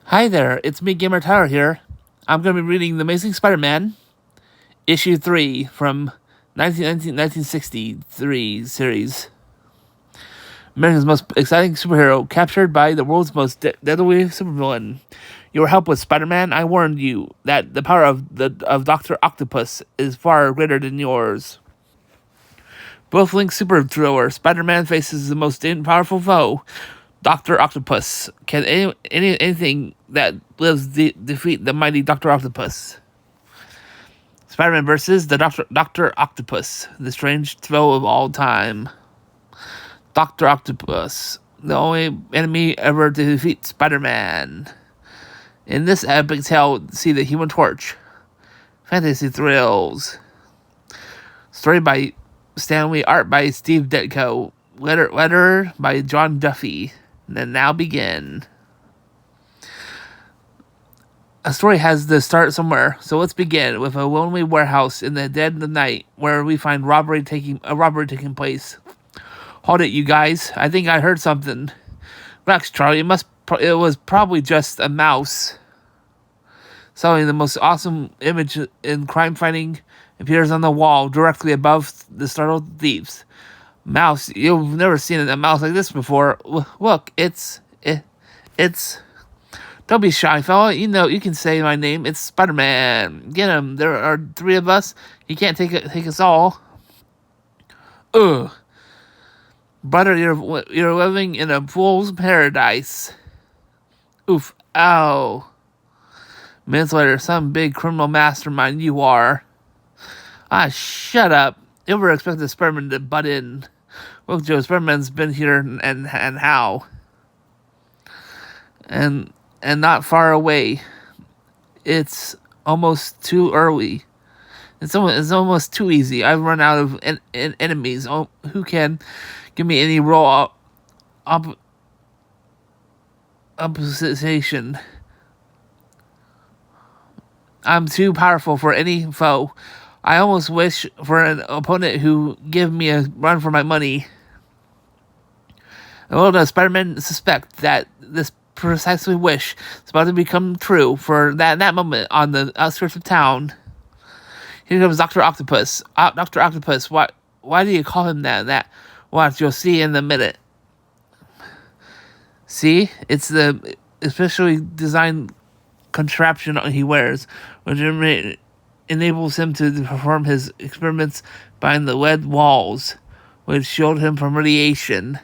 Hi there, it's me, Gamer Tyler here. I'm going to be reading The Amazing Spider-Man, Issue 3 from 1963 series. America's most exciting superhero, captured by the world's most deadly supervillain. Your help with Spider-Man, I warned you that the power of Dr. Octopus is far greater than yours. Both Link Super Thriller, Spider-Man faces the most powerful foe, Dr. Octopus. Can anything that lives defeat the mighty Dr. Octopus? Spider-Man versus the Dr. Octopus, the strange foe of all time. Dr. Octopus, the only enemy ever to defeat Spider-Man. In this epic tale, see the Human Torch. Fantasy thrills. Story by Stan Lee, art by Steve Ditko, letter by John Duffy. And now begin. A story has to start somewhere, so let's begin with a lonely warehouse in the dead of night where we find a robbery taking place. Hold it, you guys! I think I heard something. Relax, Charlie. It was probably just a mouse. Suddenly, the most awesome image in crime fighting appears on the wall directly above the startled thieves. Mouse, you've never seen a mouse like this before. Look, it's. Don't be shy, fella. You know you can say my name. It's Spider-Man. Get him. There are three of us. He can't take us all. Ugh, brother, you're living in a fool's paradise. Oof. Ow. Minutes later, some big criminal mastermind you are. Ah, shut up. You ever expected Spider-Man to butt in? Look, Joe, Spider-Man's been here and how? And not far away. It's almost too early. It's almost too easy. I've run out of enemies. Oh, who can give me any real opposition? I'm too powerful for any foe. I almost wish for an opponent who give me a run for my money. And little does Spider-Man suspect that this precisely wish is about to become true. For that moment on the outskirts of town, here comes Dr. Octopus. Dr. Octopus, why do you call him that? Watch, you'll see in a minute. See, it's the especially designed contraption he wears, which enables him to perform his experiments behind the lead walls, which shield him from radiation.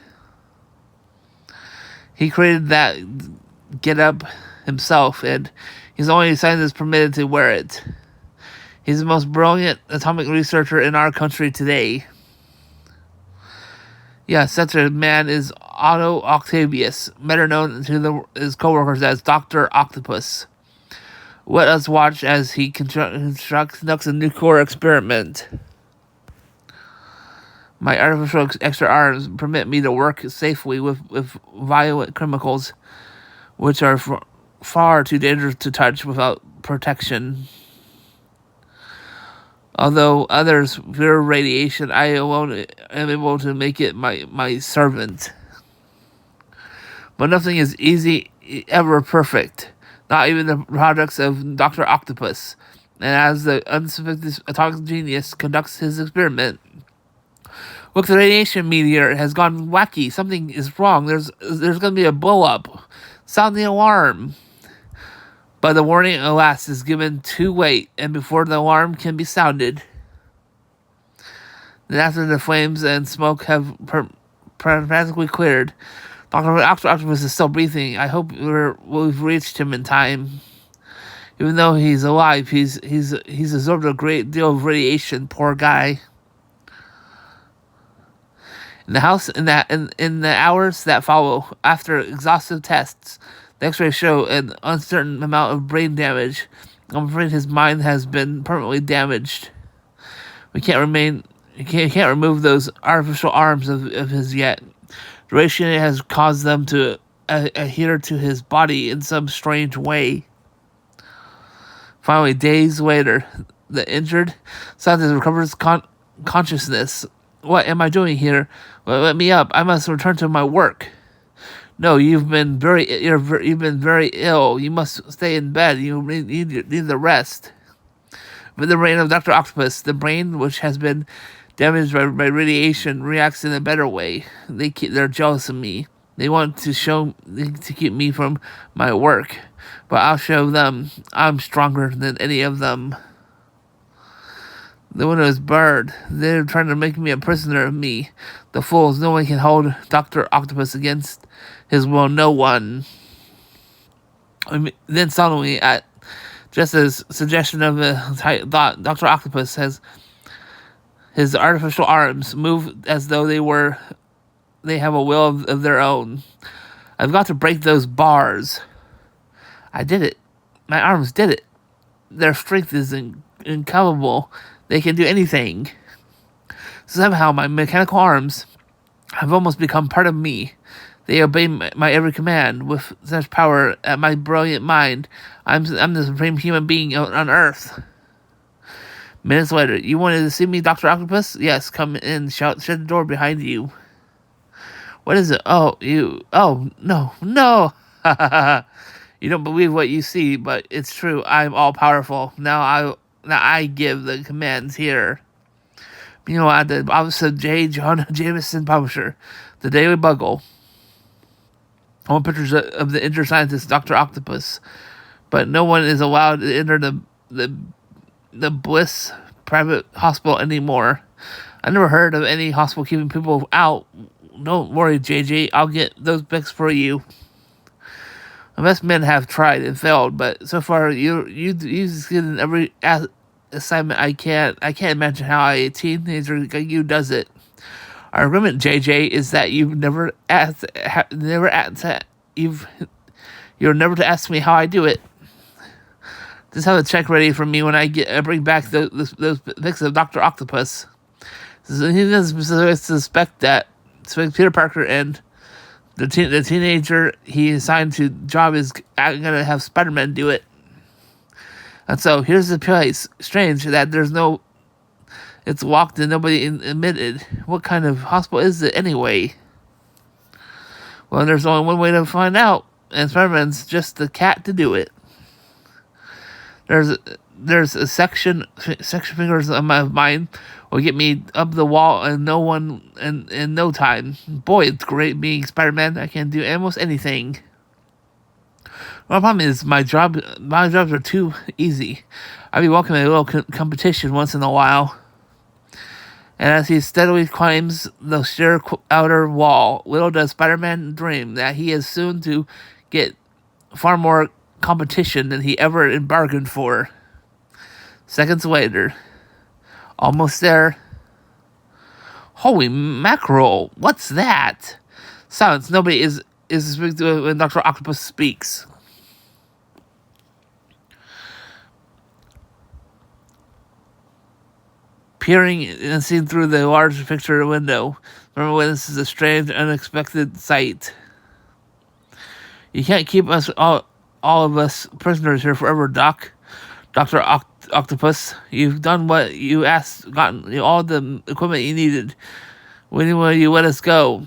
He created that get-up himself, and he's the only scientist permitted to wear it. He's the most brilliant atomic researcher in our country today. Yes, such a man is Otto Octavius, better known to his co-workers as Dr. Octopus. Let us watch as he conducts a nuclear experiment. My artificial extra arms permit me to work safely with violent chemicals, which are far too dangerous to touch without protection. Although others fear radiation, I alone am able to make it my servant. But nothing is ever perfect. Not even the products of Dr. Octopus. And as the unsophisticated atomic genius conducts his experiment, look, the radiation meteor has gone wacky. Something is wrong. There's going to be a blow-up. Sound the alarm. But the warning, alas, is given too late, and before the alarm can be sounded, then after the flames and smoke have practically cleared, Dr. Octopus is still breathing. I hope we've reached him in time. Even though he's alive, he's absorbed a great deal of radiation. Poor guy. In the hours that follow, after exhaustive tests, the X-rays show an uncertain amount of brain damage. I'm afraid his mind has been permanently damaged. We can't remove those artificial arms of his yet. The radiation has caused them to adhere to his body in some strange way. Finally, days later, the injured scientist recovers consciousness. What am I doing here? Let me up. I must return to my work. No, you've been very ill. You must stay in bed. You need the rest. But the brain of Dr. Octopus, the brain which has been damaged by radiation, reacts in a better way. They're jealous of me. They want to keep me from my work, but I'll show them I'm stronger than any of them. The window is barred. They're trying to make me a prisoner of me. The fools. No one can hold Dr. Octopus against his will. No one. Then suddenly, at just as suggestion of a thought, Dr. Octopus has his artificial arms move as though they have a will of their own. I've got to break those bars. I did it. My arms did it. Their strength is incalculable. They can do anything. Somehow my mechanical arms have almost become part of me. They obey my every command with such power at my brilliant mind. I'm the supreme human being on Earth. Minutes later, you wanted to see me, Dr. Octopus? Yes, come in. Shut the door behind you. What is it? Oh, you. Oh, no. No. You don't believe what you see, but it's true. I'm all powerful. Now I give the commands here. Meanwhile, at the office of J. Jonah Jameson, publisher, the Daily Bugle. I want pictures of the injured scientist, Dr. Octopus, but no one is allowed to enter the Bliss private hospital anymore. I never heard of any hospital keeping people out. Don't worry, JJ. I'll get those pics for you. The best men have tried and failed, but so far you succeeded in every assignment. I can't imagine how a teenager like you does it. Our agreement, JJ, is that you're never to ask me how I do it. Just have a check ready for me when I bring back those pics of Dr. Octopus. So he doesn't suspect that. So Peter Parker and the teenager he assigned to job is gonna have Spider-Man do it. And so here's the place. Strange that it's locked and nobody admitted. What kind of hospital is it anyway? Well, there's only one way to find out, and Spider-Man's just the cat to do it. There's a section fingers of mine will get me up the wall and no one in no time. Boy, it's great being Spider-Man. I can do almost anything. My problem is my jobs are too easy. I'd be welcoming a little competition once in a while. And as he steadily climbs the sheer outer wall, little does Spider-Man dream that he is soon to get far more competition than he ever bargained for. Seconds later, almost there. Holy mackerel! What's that? Silence. Nobody is speaking to when Dr. Octopus speaks. Peering and seeing through the large picture window. Remember when this is a strange, unexpected sight. You can't keep us all of us prisoners here forever, Doc. Dr. Octopus, you've done what you asked, gotten all the equipment you needed. When will you let us go?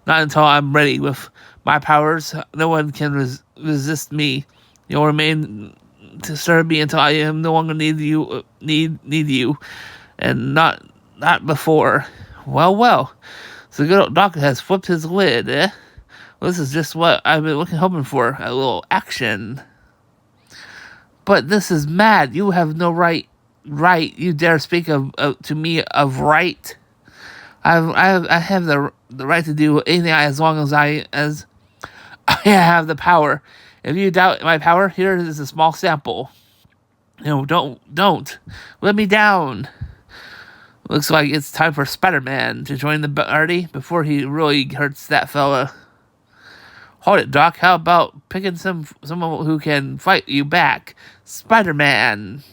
Not until I'm ready. With my powers, no one can resist me. You'll remain to serve me until I am no longer need you, and not before. Well. So the good old Doc has flipped his lid, eh? Well, this is just what I've been hoping for, a little action. But this is mad. You have no right. You dare speak to me of right? I have the right to do anything as long as I have the power. If you doubt my power, here is a small sample. Don't let me down. Looks like it's time for Spider-Man to join the party before he really hurts that fella. Hold it, Doc. How about picking someone who can fight you back? Spider-Man.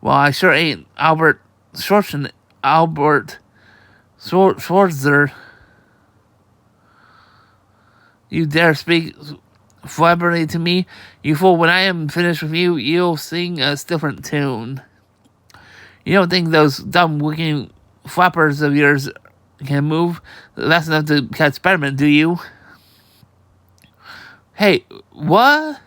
Well, I sure ain't Albert Schweitzer. You dare speak flippantly to me? You fool, when I am finished with you, you'll sing a different tune. You don't think those dumb-looking flappers of yours can move fast enough to catch Spider-Man, do you? Hey, what?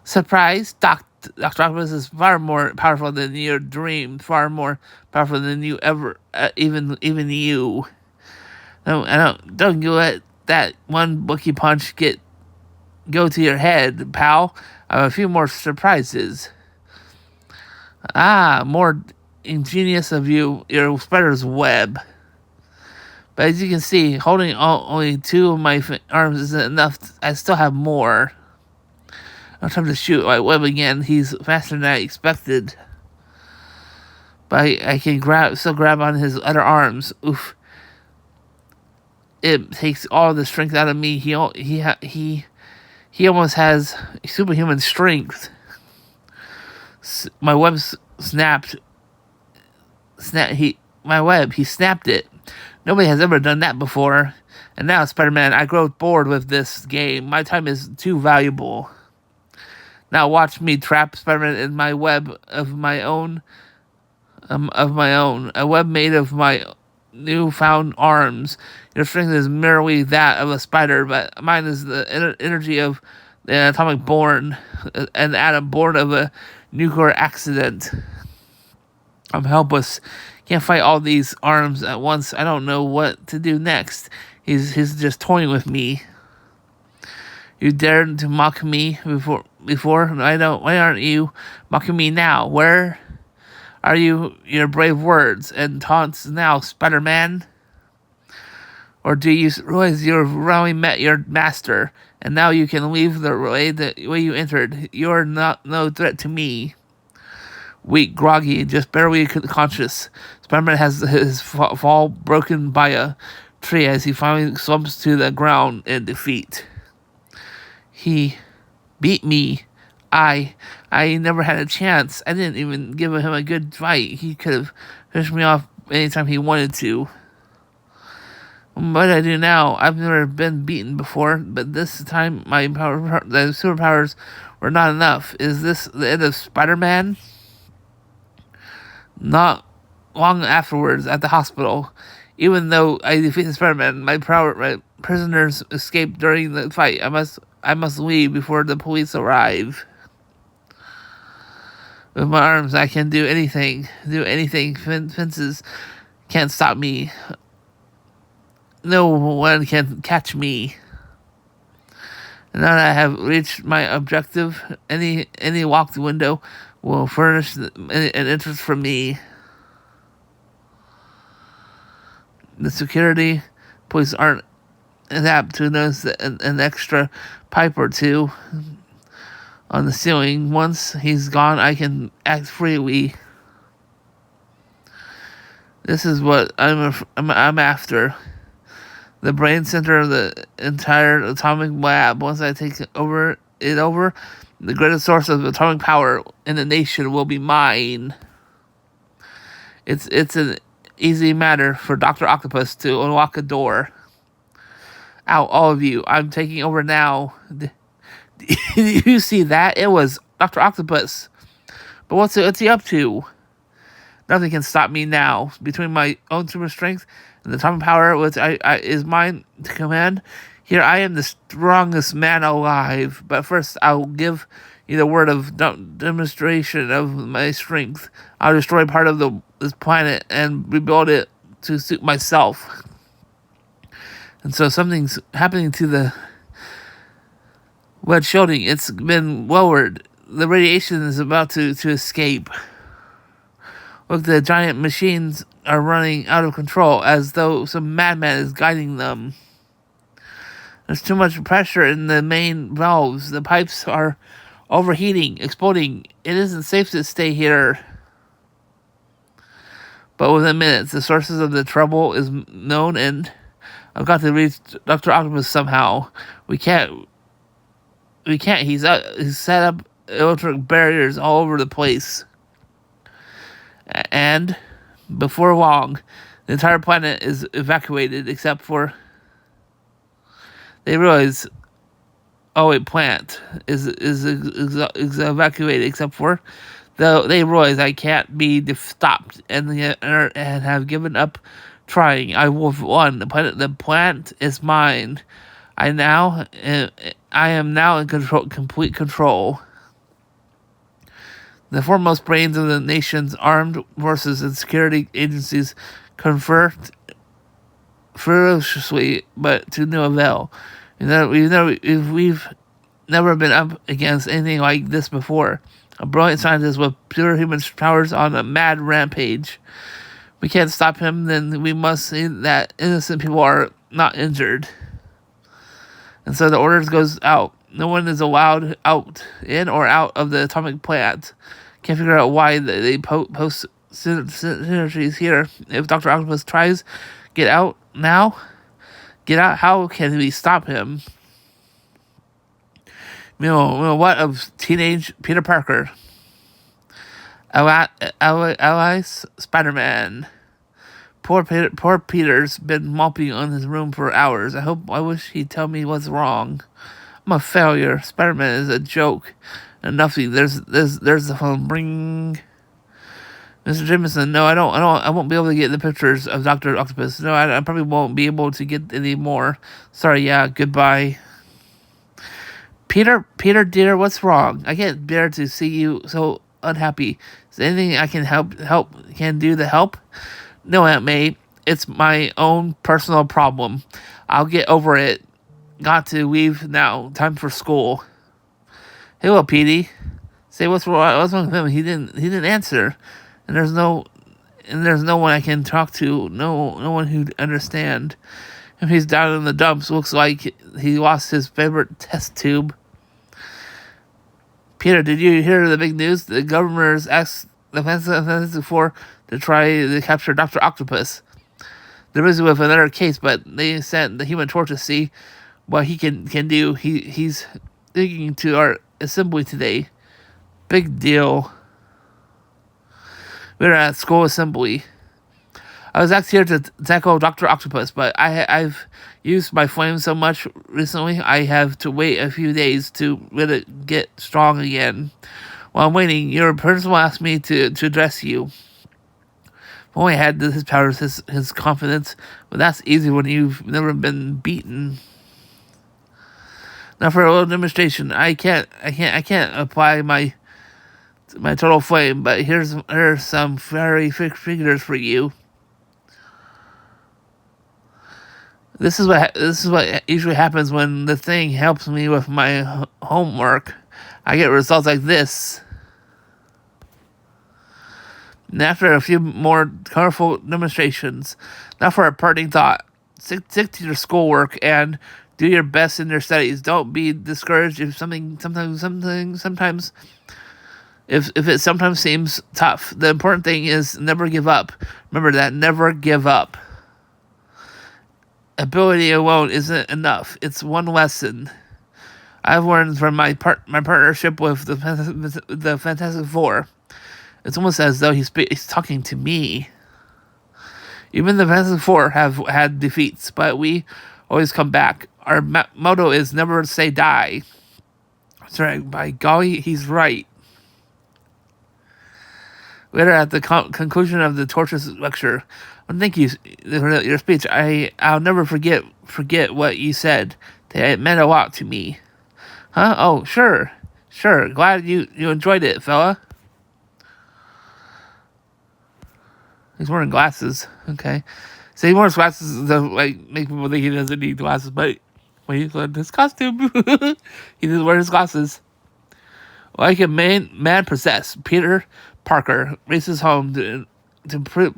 Surprise! Dr. Octopus is far more powerful than your dream, far more powerful than you ever, even you. No, I don't you let that one bookie punch go to your head, pal. I have a few more surprises. Ah, more ingenious of you, your spider's web. But as you can see, holding only two of my arms isn't enough. I still have more. I'm trying to shoot my web again. He's faster than I expected. But I can still grab on his other arms. Oof. It takes all the strength out of me. He almost has superhuman strength. My web snapped. He snapped it. Nobody has ever done that before. And now, Spider-Man, I grow bored with this game. My time is too valuable. Now watch me trap Spider-Man in my web of my own. A web made of my newfound arms. Your strength is merely that of a spider, but mine is the energy of the atomic born, an atom born of a nuclear accident. I'm helpless. Can't fight all these arms at once. I don't know what to do next. He's just toying with me. You dared to mock me before. I don't. Why aren't you mocking me now? Where are your brave words and taunts now, Spider-Man? Or do you realize you've really met your master, and now you can leave the way you entered? You're no threat to me. Weak, groggy, just barely conscious, Spider-Man has his fall broken by a tree as he finally slumps to the ground in defeat. He beat me. I never had a chance. I didn't even give him a good fight. He could have finished me off anytime he wanted to. What I do now, I've never been beaten before, but this time the superpowers were not enough. Is this the end of Spider-Man? Not long afterwards, at the hospital, even though I defeated Spider-Man, my prisoners escaped during the fight. I must leave before the police arrive. With my arms, I can do anything. Fences can't stop me. No one can catch me. And now that I have reached my objective, any locked window will furnish an entrance for me. The security police aren't apt to notice an extra pipe or two on the ceiling. Once he's gone, I can act freely. This is what I'm after. The brain center of the entire atomic lab. Once I take it over, the greatest source of atomic power in the nation will be mine. It's an easy matter for Dr. Octopus to unlock a door. Out, all of you. I'm taking over now. Did you see that? It was Dr. Octopus. But what's he up to? Nothing can stop me now. Between my own super strength and the atomic power which is mine to command, here I am the strongest man alive. But first, I'll give you the word of demonstration of my strength. I'll destroy part of this planet and rebuild it to suit myself. And so something's happening to the wet shielding. It's been lowered. The radiation is about to escape. Look, the giant machines are running out of control as though some madman is guiding them. There's too much pressure in the main valves. The pipes are overheating, exploding. It isn't safe to stay here. But within minutes, the sources of the trouble is known, and I've got to reach Dr. Octopus somehow. We can't. He's set up electric barriers all over the place. And before long, the entire planet is evacuated except for... They realize... Oh, wait, plant is evacuated except for... They realize I can't be stopped and have given up trying. I will have won. The plant is mine. I now I am now in complete control. The foremost brains of the nation's armed forces and security agencies confer ferociously, but to no avail. We've never been up against anything like this before. A brilliant scientist with pure human powers on a mad rampage. We can't stop him, then we must see that innocent people are not injured. And so the orders goes out. No one is allowed out, in or out of the atomic plant. Can't figure out why they post synergies here. If Dr. Octopus tries get out now, get out. How can we stop him? What of teenage Peter Parker? Allies Spider-Man. Poor Peter's been mopping on his room for hours. I wish he'd tell me what's wrong. I'm a failure. Spider-Man is a joke. And nothing. There's the phone. Ring. Mr. Jameson, no, I won't be able to get the pictures of Dr. Octopus. No, I probably won't be able to get any more. Sorry, yeah, goodbye. Peter, dear, what's wrong? I can't bear to see you so unhappy. Is there anything I can do to help? No, Aunt May, it's my own personal problem. I'll get over it. Got to leave now. Time for school. Hello, Petey. Say what's wrong with him? He didn't answer. And there's no one I can talk to. No one who'd understand. If he's down in the dumps, looks like he lost his favorite test tube. Peter, did you hear the big news? The governors asked the Fantastic Four to try to capture Dr. Octopus. They're busy with another case, but they sent the Human Torch to see what he can do. He's digging to our assembly today. Big deal. We were at school assembly. I was asked here to tackle Dr. Octopus, but I've used my flame so much recently, I have to wait a few days to really get strong again. While I'm waiting, your principal asked me to address you. If only I had his powers, his confidence, but that's easy when you've never been beaten. Now for a little demonstration, I can't apply my total flame, but here's some fairy figures for you. This is what usually happens when the thing helps me with my homework. I get results like this. And after a few more colorful demonstrations, now for a parting thought: stick to your schoolwork and do your best in your studies. Don't be discouraged if sometimes. If it sometimes seems tough, the important thing is never give up. Remember that, never give up. Ability alone isn't enough. It's one lesson I've learned from my partnership with the Fantastic Four. It's almost as though he's talking to me. Even the Fantastic Four have had defeats, but we always come back. Our motto is never say die. That's right. By golly, he's right. Later, at the conclusion of the Torches lecture, thank you for your speech. I'll never forget what you said. It meant a lot to me. Huh? Oh, sure. Glad you enjoyed it, fella. He's wearing glasses. Okay. So he wears glasses to make people think he doesn't need glasses, but when he's in his costume, he doesn't wear his glasses. Like a man possessed, Peter Parker races home to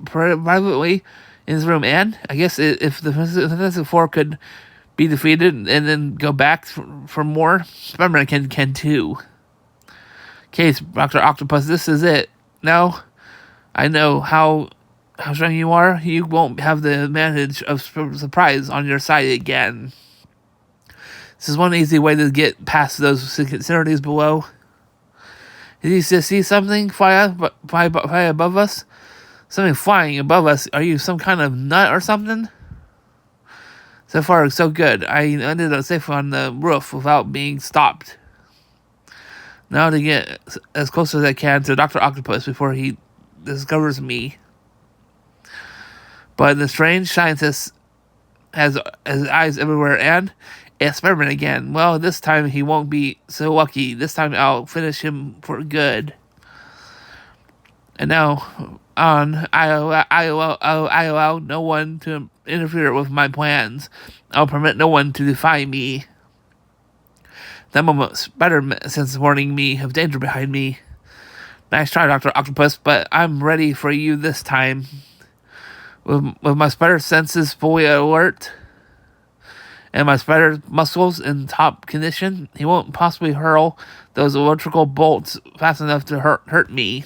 privately in his room, and I guess if the Fantastic Four could be defeated and then go back for more, Spider-Man can too. Case, Dr. Octopus, this is it. Now, I know how strong you are. You won't have the advantage of surprise on your side again. This is one easy way to get past those sensitivities below. Did you see something fly above us? Something flying above us? Are you some kind of nut or something? So far, so good. I ended up safe on the roof without being stopped. Now to get as close as I can to Dr. Octopus before he discovers me. But the strange scientist has eyes everywhere, and Experiment again. Well, this time he won't be so lucky. This time I'll finish him for good. And now on, I allow no one to interfere with my plans. I'll permit no one to defy me. That moment, Spider-Sense warning me of danger behind me. Nice try, Dr. Octopus, but I'm ready for you this time. With my spider senses fully alert and my spider muscles in top condition, he won't possibly hurl those electrical bolts fast enough to hurt me.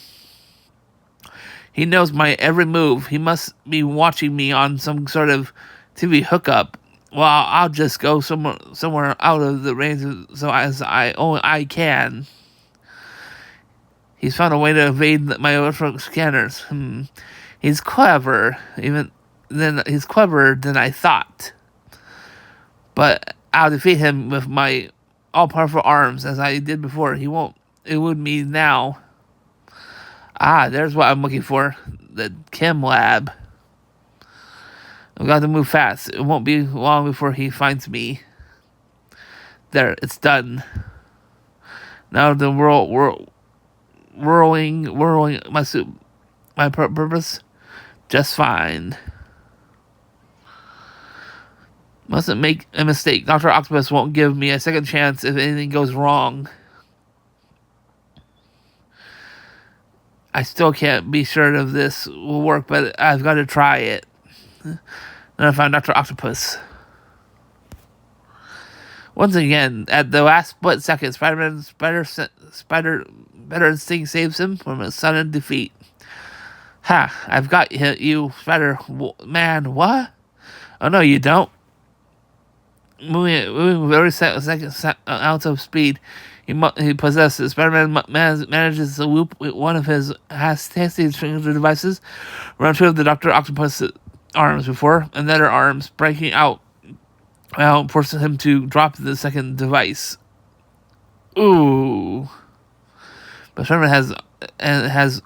He knows my every move. He must be watching me on some sort of TV hookup. Well, I'll just go somewhere out of the range so as I can. He's found a way to evade my electrical scanners. He's clever. He's cleverer than I thought. But I'll defeat him with my all-powerful arms, as I did before. He won't elude me now. There's what I'm looking for. The chem lab. I've got to move fast. It won't be long before he finds me. There, it's done. Now the whirling my suit. My purpose, just fine. Mustn't make a mistake. Dr. Octopus won't give me a second chance if anything goes wrong. I still can't be sure if this will work, but I've got to try it. Then I found Dr. Octopus. Once again, at the last split second, Spider-Man's better instinct saves him from a sudden defeat. I've got you, Spider-Man. What? Oh, no, you don't. Moving very second ounce of speed he possesses. Spider-Man manages to loop with one of his hasty signature devices around two of the Dr. Octopus arms before another arms breaking out, forcing him to drop the second device. Ooh. But Spider-Man has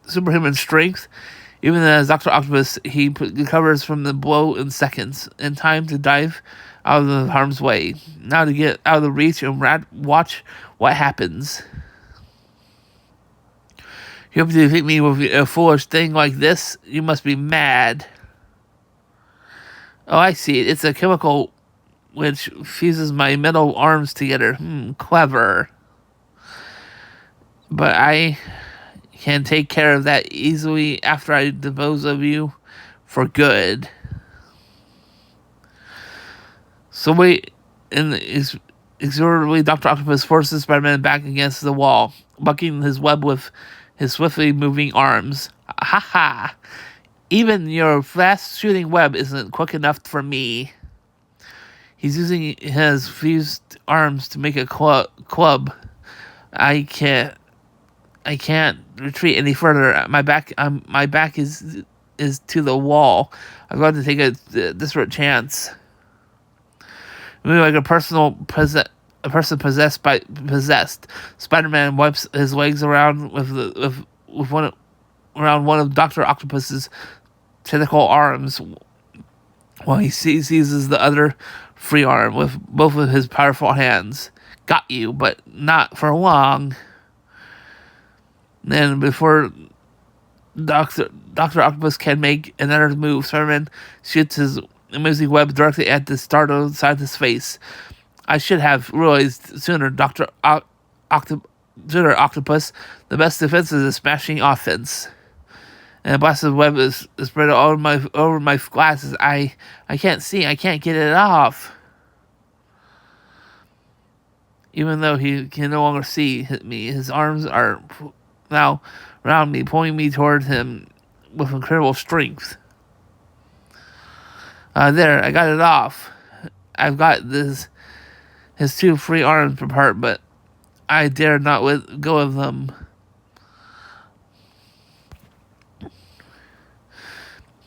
superhuman strength. Even as Dr. Octopus, he recovers from the blow in seconds, in time to dive out of the harm's way. Now to get out of the reach and watch what happens. You hope to defeat me with a foolish thing like this? You must be mad. Oh, I see it. It's a chemical which fuses my metal arms together. Clever. But I can take care of that easily after I dispose of you for good. So wait, exorably, Dr. Octopus forces Spider-Man back against the wall, bucking his web with his swiftly moving arms. Ha! Even your fast-shooting web isn't quick enough for me. He's using his fused arms to make a club. I can't retreat any further. My back is to the wall. I've got to take a desperate chance. Maybe like a person possessed. Spider-Man wipes his legs around around one of Dr. Octopus's tentacle arms, while he seizes the other free arm with both of his powerful hands. Got you, but not for long. Then, before Dr. Octopus can make another move, Spider-Man shoots his amazing web directly at the startled side of his face. I should have realized sooner, Octopus. The best defense is a smashing offense. And the blasted web is spread over my glasses. I can't see. I can't get it off. Even though he can no longer see me, his arms are now around me, pulling me toward him with incredible strength. There, I got it off. I've got his two free arms apart, but I dare not let go of them.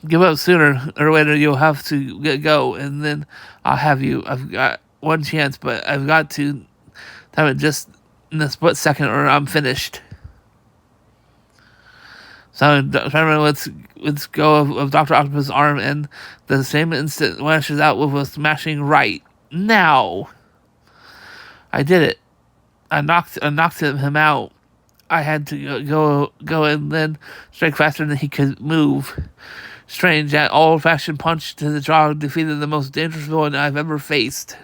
Give up sooner or later. You'll have to go, and then I'll have you. I've got one chance, but I've got to time it just in a split second, or I'm finished. So Spider-Man lets go of Dr. Octopus' arm, and the same instant lashes out with a smashing right. now. I did it. I knocked him out. I had to go and then strike faster than he could move. Strange, that old-fashioned punch to the jaw defeated the most dangerous villain I've ever faced.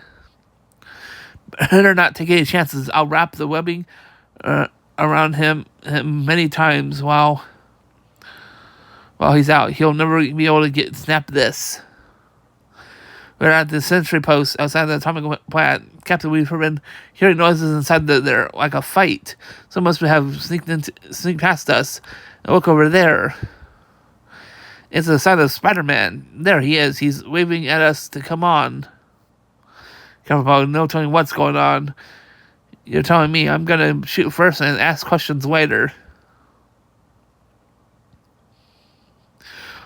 Better not take any chances. I'll wrap the webbing around him many times while he's out. He'll never be able to snap this. We're at the sentry post outside the atomic plant. Captain, we've been hearing noises inside there like a fight. Someone must have sneaked past us. And look over there. It's the side of Spider-Man. There he is. He's waving at us to come on. Careful, no telling what's going on. You're telling me I'm gonna shoot first and ask questions later.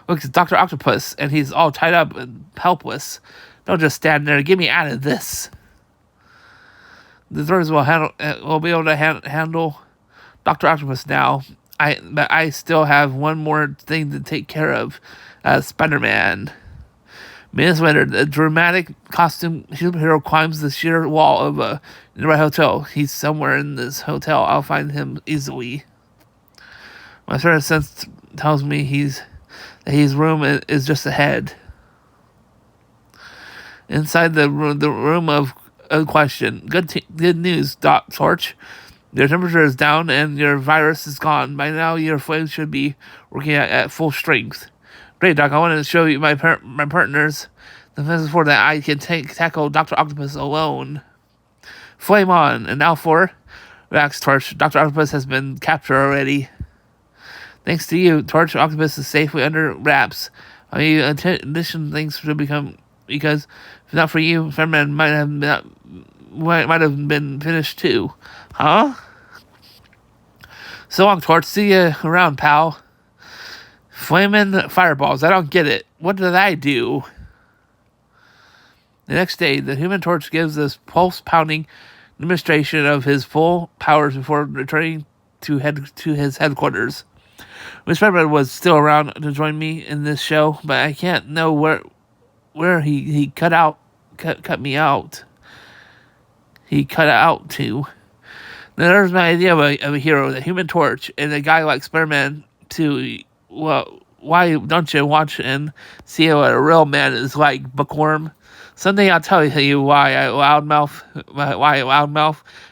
Look, it's Dr. Octopus, and he's all tied up and helpless. Don't just stand there. Get me out of this. The droids will be able to handle Dr. Octopus now. But I still have one more thing to take care of. Spider-Man. Minutes later, the dramatic costume superhero climbs the sheer wall of a nearby hotel. He's somewhere in this hotel. I'll find him easily. My third sense tells me his room is just ahead. Inside the room of question. Good news, Doc Torch. Your temperature is down and your virus is gone. By now, your flames should be working at full strength. Great, Doc. I want to show you my partners. The message for that I can tackle Dr. Octopus alone. Flame on. And now for... Relax, Torch. Dr. Octopus has been captured already. Thanks to you, Torch, Octopus is safely under wraps. I mean, addition things to become... Because if not for you, Spider-Man might have been finished too. Huh? So long, Torch. See you around, pal. Flamin' fireballs. I don't get it. What did I do? The next day, the Human Torch gives this pulse-pounding demonstration of his full powers before returning to his headquarters. Wish Spider-Man was still around to join me in this show, but I can't know where he cut me out. He cut out to. Now, there's my idea of a hero, the Human Torch, and a guy like Spider-Man to, well, why don't you watch and see what a real man is like, bookworm? Someday I'll tell you why Loudmouth.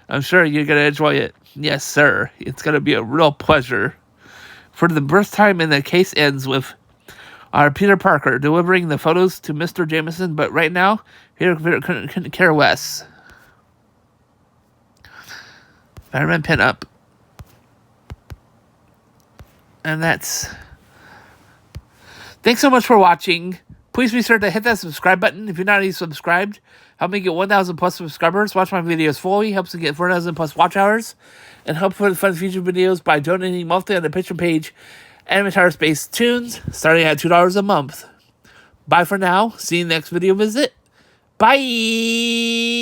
I'm sure you're going to enjoy it. Yes, sir. It's going to be a real pleasure. For the first time, and the case ends with our Peter Parker delivering the photos to Mr. Jameson, but right now, Peter couldn't care less. Spider-Man pinup. And that's... Thanks so much for watching. Please be sure to hit that subscribe button if you're not already subscribed. Help me get 1,000 plus subscribers. Watch my videos fully. Helps me get 4,000 plus watch hours. And help fund future videos by donating monthly on the Patreon page Avatar Space Tunes, starting at $2 a month. Bye for now. See you next video visit. Bye!